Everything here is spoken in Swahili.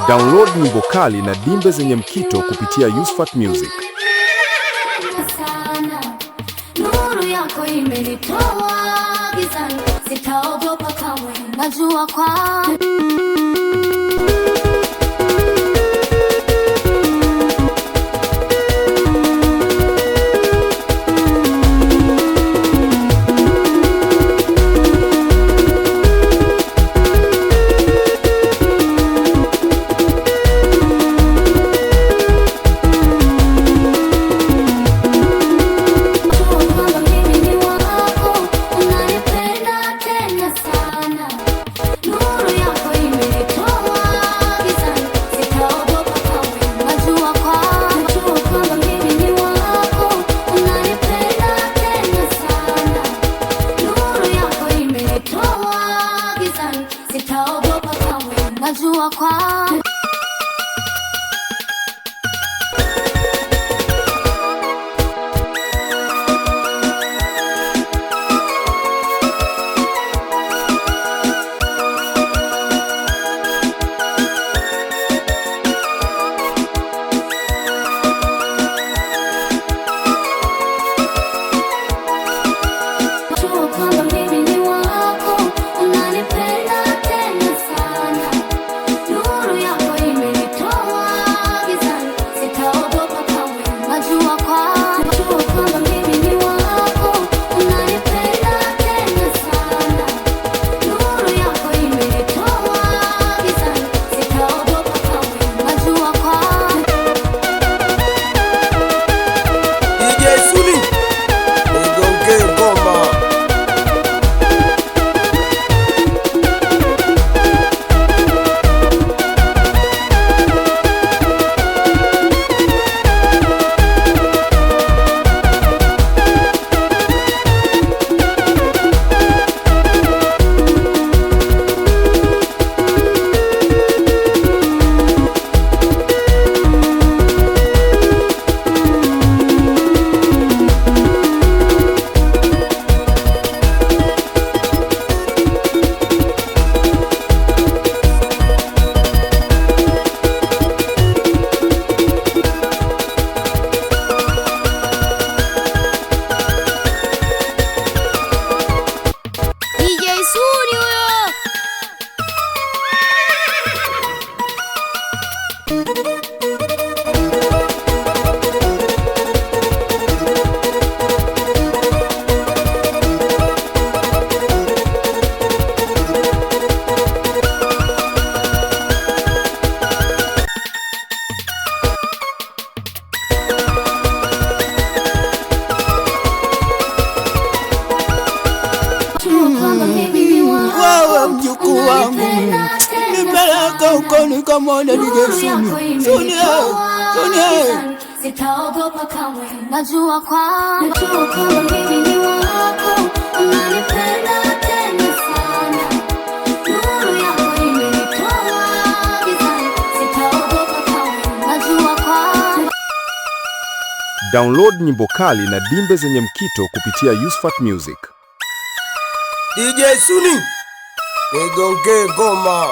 Download nyimbo kali na dimbe zenye mkito kupitia Yusfat Music. Nuru yako imenitoa gizani, sitaogopa kamwe, najua kwa najua kwa mjukuu wangu nipeleka uko nikamwone DJ Suni. Sitaogopa kamwe, najua kwamba mimi ni wako, unanipenda tena sana. Nuru yako imenitoa gizani, sitaogopa kamwe, najua kwamba. Download nyimbo kali na dimbe zenye mkito kupitia Yusfat Music. DJ Suni, nigonge ngoma.